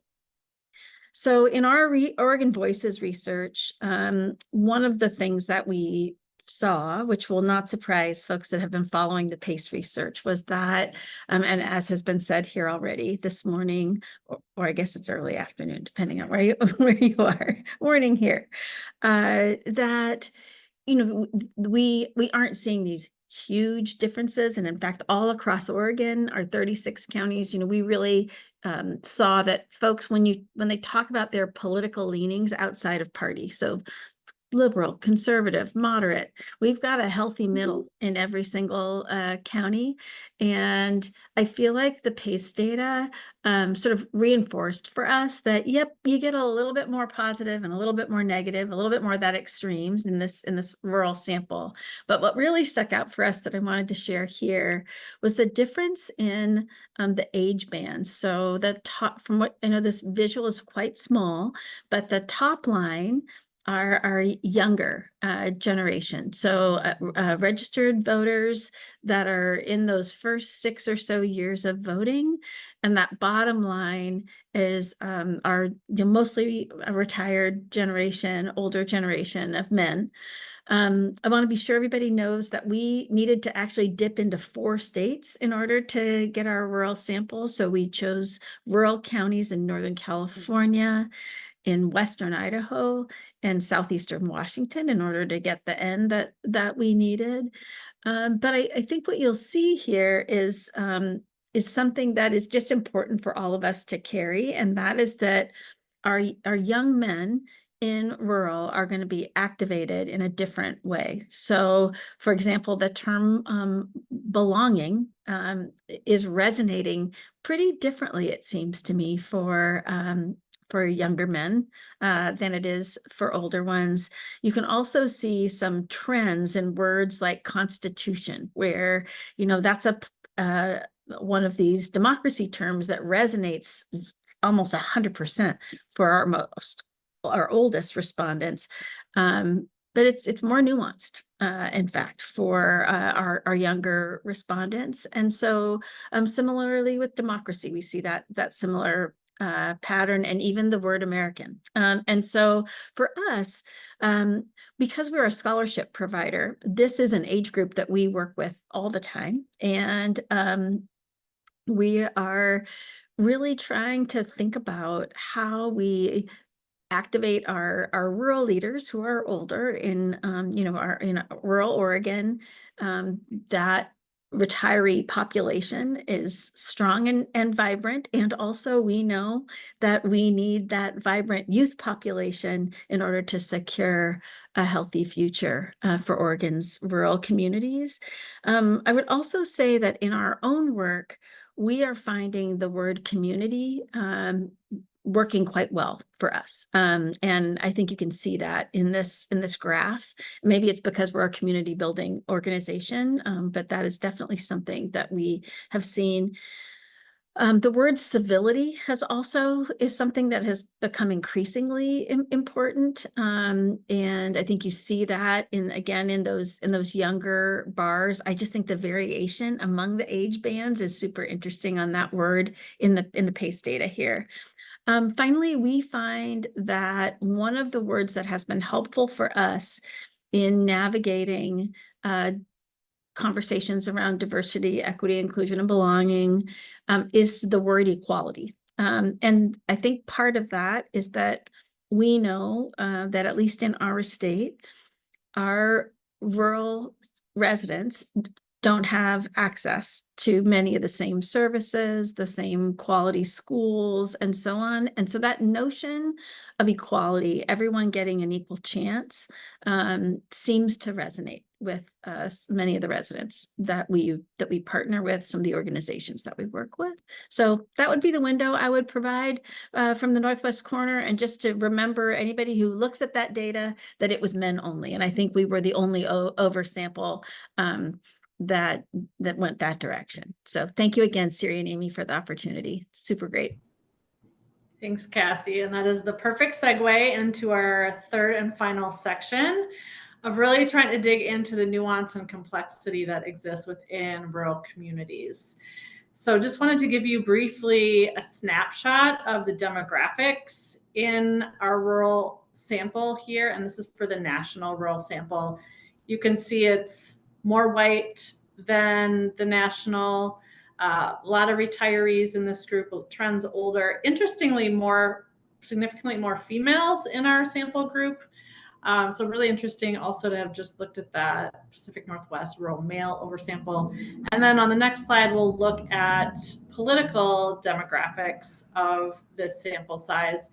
So in our Oregon Voices research, one of the things that we saw, which will not surprise folks that have been following the PACE research, was that, and as has been said here already this morning, or I guess it's early afternoon, depending on where you are, morning here, that we aren't seeing these huge differences. And in fact, all across Oregon, our 36 counties, we really saw that folks, when they talk about their political leanings outside of party, so liberal, conservative, moderate. We've got a healthy middle in every single county. And I feel like the PACE data sort of reinforced for us that, yep, you get a little bit more positive and a little bit more negative, a little bit more of that extremes in this rural sample. But what really stuck out for us that I wanted to share here was the difference in the age bands. So the top, from what I know, this visual is quite small, but the top line are younger generation. So registered voters that are in those first 6 or so years of voting. And that bottom line is our mostly a retired generation, older generation of men. I want to be sure everybody knows that we needed to actually dip into 4 states in order to get our rural sample. So we chose rural counties in Northern California, in Western Idaho, and Southeastern Washington in order to get the N that we needed. But I think what you'll see here is something that is just important for all of us to carry, and that is that our young men in rural are going to be activated in a different way. So, for example, the term belonging is resonating pretty differently, it seems to me, for younger men than it is for older ones. You can also see some trends in words like constitution, where, that's one of these democracy terms that resonates almost 100% for our oldest respondents. But it's more nuanced, in fact, for our younger respondents. And so similarly with democracy, we see that similar pattern, and even the word American. And so for us, because we're a scholarship provider, this is an age group that we work with all the time. And we are really trying to think about how we activate our rural leaders who are older in in rural Oregon. That retiree population is strong and vibrant, and also we know that we need that vibrant youth population in order to secure a healthy future for Oregon's rural communities. I would also say that in our own work, we are finding the word community working quite well for us. And I think you can see that in this graph. Maybe it's because we're a community building organization, but that is definitely something that we have seen. The word civility is something that has become increasingly important. And I think you see that in those younger bars. I just think the variation among the age bands is super interesting on that word in the PACE data here. Finally, we find that one of the words that has been helpful for us in navigating conversations around diversity, equity, inclusion, and belonging is the word equality. And I think part of that is that we know that at least in our state, our rural residents don't have access to many of the same services, the same quality schools, and so on. And so that notion of equality, everyone getting an equal chance, seems to resonate with many of the residents that we partner with, some of the organizations that we work with. So that would be the window I would provide from the Northwest corner. And just to remember anybody who looks at that data, that it was men only. And I think we were the only oversample that went that direction. So thank you again, Siri and Amy, for the opportunity. Super great. Thanks, Cassie. And that is the perfect segue into our third and final section of really trying to dig into the nuance and complexity that exists within rural communities. So just wanted to give you briefly a snapshot of the demographics in our rural sample here. And this is for the national rural sample. You can see it's more white than the national. A lot of retirees in this group, trends older. Interestingly, significantly more females in our sample group. So really interesting also to have just looked at that Pacific Northwest rural male oversample. And then on the next slide, we'll look at political demographics of this sample size.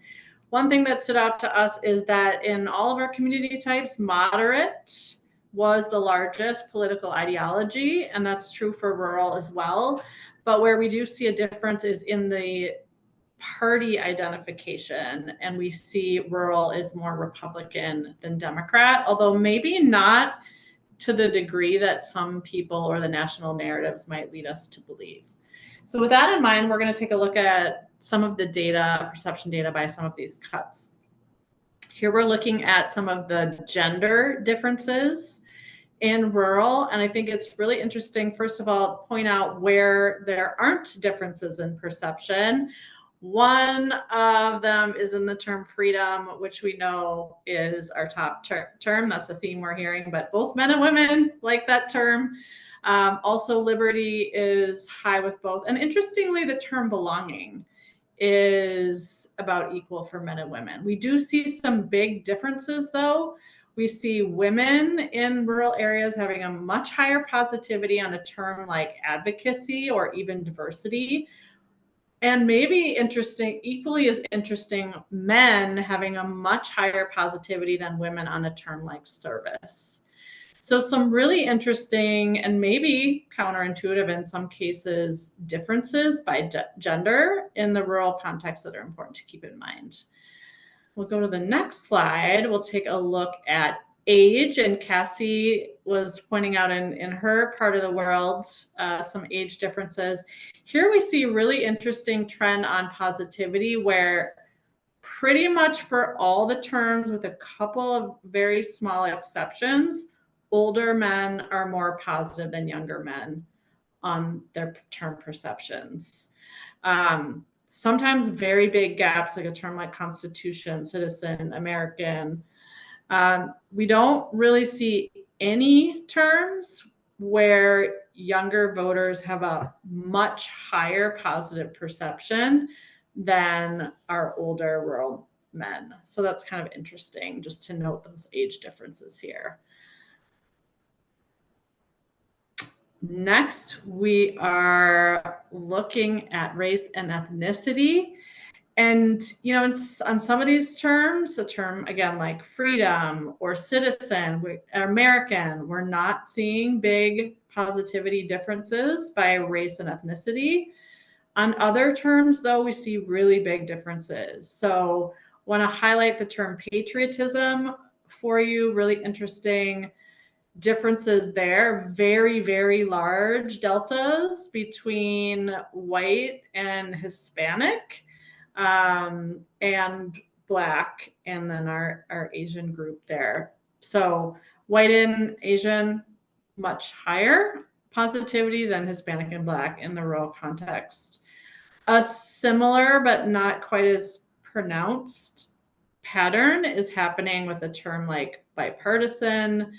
One thing that stood out to us is that in all of our community types, moderate was the largest political ideology, and that's true for rural as well. But where we do see a difference is in the party identification, and we see rural is more Republican than Democrat, although maybe not to the degree that some people or the national narratives might lead us to believe. So with that in mind, we're going to take a look at some of the data, perception data by some of these cuts. Here we're looking at some of the gender differences in rural, and I think it's really interesting, first of all, point out where there aren't differences in perception. One of them is in the term freedom, which we know is our top term. That's a theme we're hearing, but both men and women like that term. Also, liberty is high with both. And interestingly, the term belonging is about equal for men and women. We do see some big differences, though. We see women in rural areas having a much higher positivity on a term like advocacy or even diversity. And maybe interesting, equally as interesting, men having a much higher positivity than women on a term like service. So some really interesting and maybe counterintuitive in some cases differences by gender in the rural context that are important to keep in mind. We'll go to the next slide. We'll take a look at age, and Cassie was pointing out in her part of the world some age differences. Here we see a really interesting trend on positivity where pretty much for all the terms, with a couple of very small exceptions, older men are more positive than younger men on their term perceptions. Sometimes very big gaps, like a term like Constitution, citizen, American. We don't really see any terms where younger voters have a much higher positive perception than our older rural men. So that's kind of interesting just to note those age differences here. Next, we are looking at race and ethnicity. And, you know, on some of these terms, a term, again, like freedom or citizen, American, we're not seeing big positivity differences by race and ethnicity. On other terms, though, we see really big differences. So want to highlight the term patriotism for you, really interesting differences there, very, very large deltas between white and Hispanic. And Black, and then our Asian group there. So white and Asian, much higher positivity than Hispanic and Black in the rural context. A similar but not quite as pronounced pattern is happening with a term like bipartisan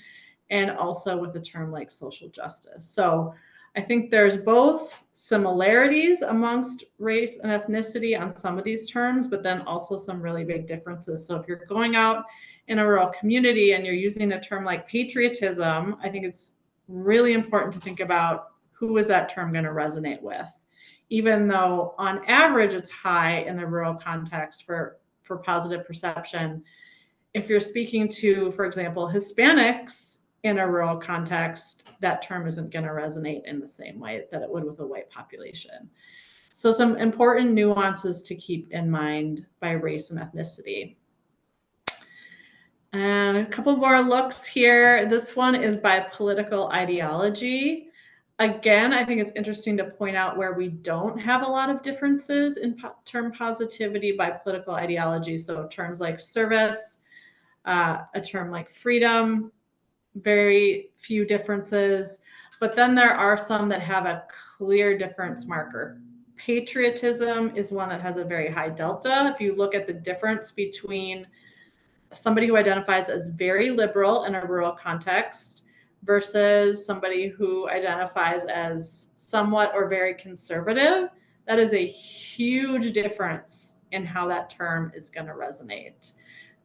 and also with a term like social justice. So I think there's both similarities amongst race and ethnicity on some of these terms, but then also some really big differences. So if you're going out in a rural community and you're using a term like patriotism, I think it's really important to think about who is that term going to resonate with. Even though on average it's high in the rural context for positive perception, if you're speaking to, for example, Hispanics in a rural context, that term isn't going to resonate in the same way that it would with a white population. So some important nuances to keep in mind by race and ethnicity. And a couple more looks here. This one is by political ideology. Again, I think it's interesting to point out where we don't have a lot of differences in term positivity by political ideology. So terms like service, a term like freedom, very few differences, but then there are some that have a clear difference marker. Patriotism is one that has a very high delta. If you look at the difference between somebody who identifies as very liberal in a rural context versus somebody who identifies as somewhat or very conservative, that is a huge difference in how that term is going to resonate.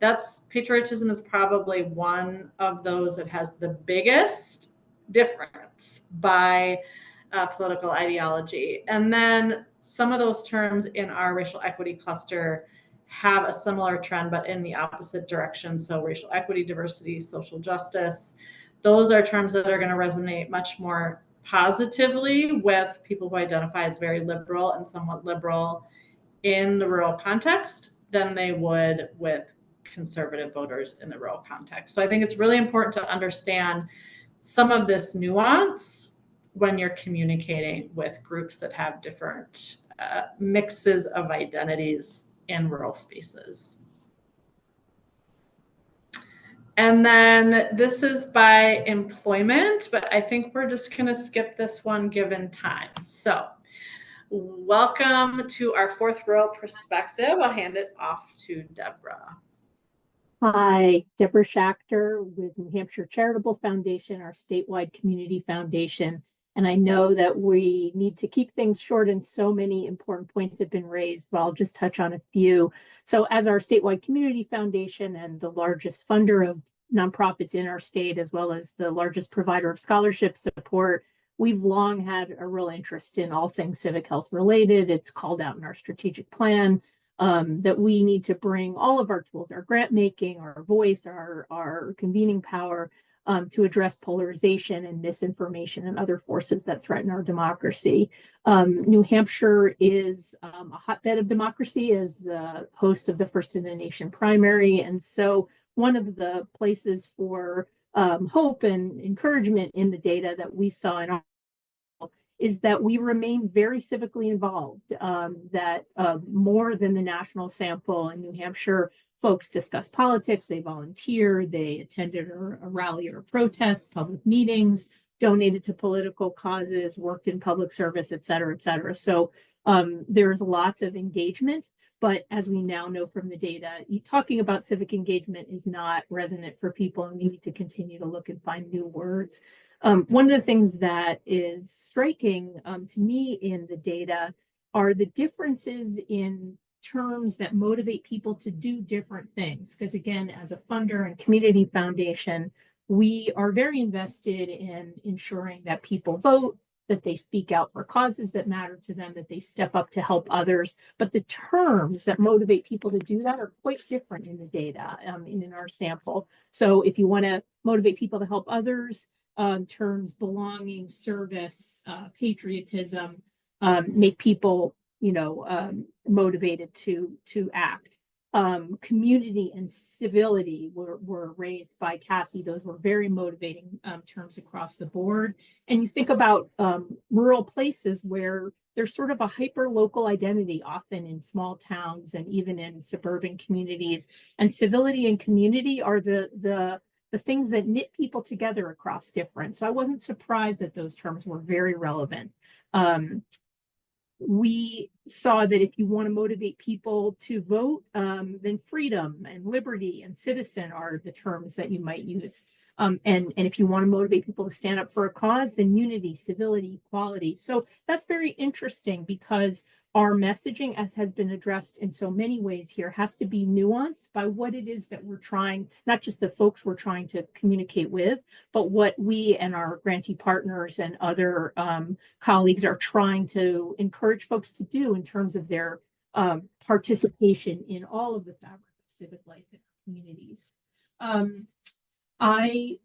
patriotism is probably one of those that has the biggest difference by political ideology. And then some of those terms in our racial equity cluster have a similar trend, but in the opposite direction. So racial equity, diversity, social justice, those are terms that are going to resonate much more positively with people who identify as very liberal and somewhat liberal in the rural context than they would with conservative voters in the rural context. So I think it's really important to understand some of this nuance when you're communicating with groups that have different mixes of identities in rural spaces. And then this is by employment, but I think we're just going to skip this one given time. So welcome to our fourth rural perspective. I'll hand it off to Deborah. Hi, Deborah Schachter with New Hampshire Charitable Foundation, our statewide community foundation. And I know that we need to keep things short and so many important points have been raised, but I'll just touch on a few. So as our statewide community foundation and the largest funder of nonprofits in our state, as well as the largest provider of scholarship support, we've long had a real interest in all things civic health related. It's called out in our strategic plan. That we need to bring all of our tools, our grant making, our voice, our convening power to address polarization and misinformation and other forces that threaten our democracy. New Hampshire is a hotbed of democracy as the host of the First in the Nation primary. And so one of the places for hope and encouragement in the data that we saw in our is that we remain very civically involved, that more than the national sample in New Hampshire, folks discuss politics, they volunteer, they attended a rally or a protest, public meetings, donated to political causes, worked in public service, et cetera, et cetera. So there's lots of engagement, but as we now know from the data, talking about civic engagement is not resonant for people, and we need to continue to look and find new words. One of the things that is striking to me in the data are the differences in terms that motivate people to do different things. Because again, as a funder and community foundation, we are very invested in ensuring that people vote, that they speak out for causes that matter to them, that they step up to help others. But the terms that motivate people to do that are quite different in the data in our sample. So if you want to motivate people to help others, terms belonging, service, patriotism, make people, motivated to act. Community and civility were raised by Cassie. Those were very motivating terms across the board. And you think about rural places where there's sort of a hyper local identity, often in small towns and even in suburban communities. And civility and community are the things that knit people together across different. So I wasn't surprised that those terms were very relevant. We saw that if you want to motivate people to vote, then freedom and liberty and citizen are the terms that you might use. And if you want to motivate people to stand up for a cause, then unity, civility, equality. So that's very interesting because our messaging, as has been addressed in so many ways here, has to be nuanced by what it is that we're trying, not just the folks we're trying to communicate with, but what we and our grantee partners and other colleagues are trying to encourage folks to do in terms of their participation in all of the fabric of civic life in our communities. I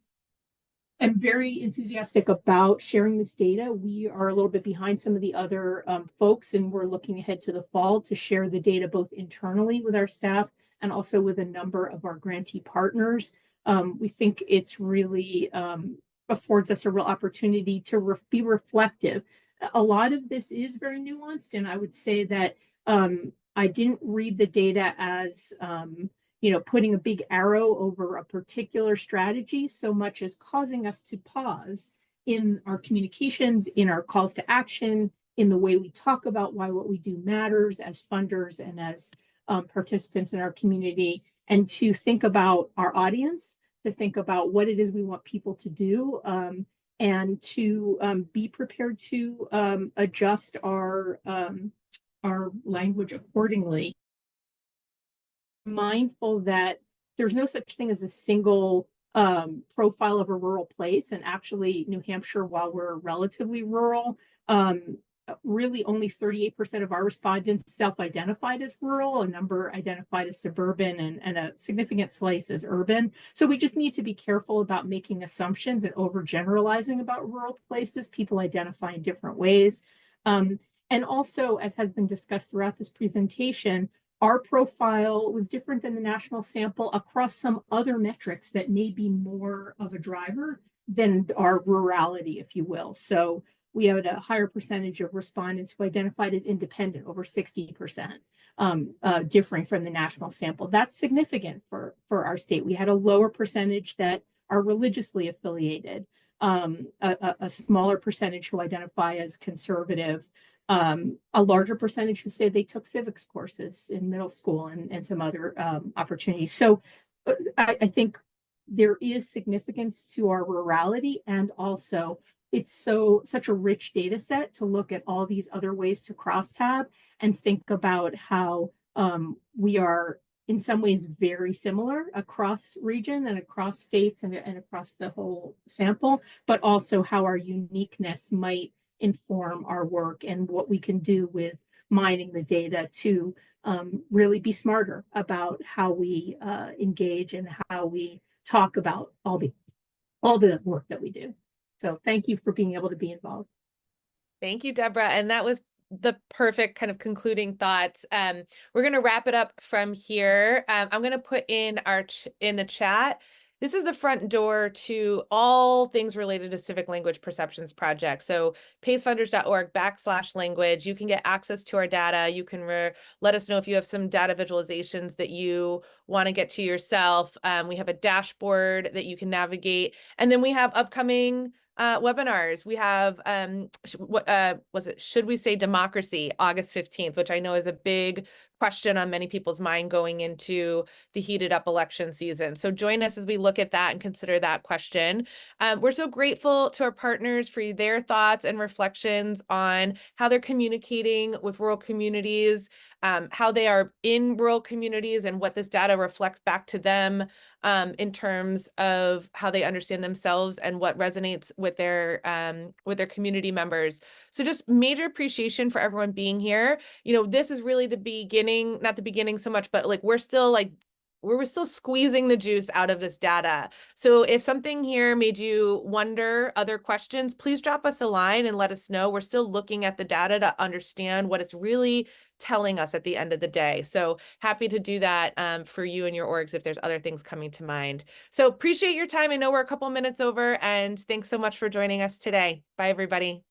am very enthusiastic about sharing this data. We are a little bit behind some of the other folks, and we're looking ahead to the fall to share the data both internally with our staff and also with a number of our grantee partners. We think it's really affords us a real opportunity to be reflective. A lot of this is very nuanced, and I would say that I didn't read the data as putting a big arrow over a particular strategy so much as causing us to pause in our communications, in our calls to action, in the way we talk about why what we do matters as funders and as participants in our community, and to think about our audience, to think about what it is we want people to do, and to be prepared to adjust our language accordingly. Mindful that there's no such thing as a single profile of a rural place. And actually, New Hampshire, while we're relatively rural, really only 38% of our respondents self-identified as rural, a number identified as suburban, and a significant slice as urban. So we just need to be careful about making assumptions and overgeneralizing about rural places. People identify in different ways. And also, as has been discussed throughout this presentation, our profile was different than the national sample across some other metrics that may be more of a driver than our rurality, if you will. So we had a higher percentage of respondents who identified as independent, over 60%, differing from the national sample. That's significant for our state. We had a lower percentage that are religiously affiliated, a smaller percentage who identify as conservative, a larger percentage who say they took civics courses in middle school, and some other opportunities. So I think there is significance to our rurality, and also it's such a rich data set to look at all these other ways to crosstab and think about how we are in some ways very similar across region and across states and across the whole sample, but also how our uniqueness might inform our work and what we can do with mining the data to really be smarter about how we engage and how we talk about all the work that we do. So thank you for being able to be involved. Thank you, Deborah. And that was the perfect kind of concluding thoughts. We're going to wrap it up from here. I'm going to put in in the chat. This is the front door to all things related to Civic Language Perceptions Project. So pacefunders.org/language. You can get access to our data. You can let us know if you have some data visualizations that you want to get to yourself. We have a dashboard that you can navigate. And then we have upcoming webinars. We have should we say democracy, August 15th, which I know is a big question on many people's mind going into the heated up election season. So join us as we look at that and consider that question. We're so grateful to our partners for their thoughts and reflections on how they're communicating with rural communities, how they are in rural communities, and what this data reflects back to them in terms of how they understand themselves and what resonates with their community members. So just major appreciation for everyone being here. You know, this is really the beginning, not the beginning so much, but like we're still squeezing the juice out of this data. So if something here made you wonder other questions, please drop us a line and let us know. We're still looking at the data to understand what it's really telling us at the end of the day. So happy to do that for you and your orgs if there's other things coming to mind. So appreciate your time. I know we're a couple minutes over, and thanks so much for joining us today. Bye, everybody.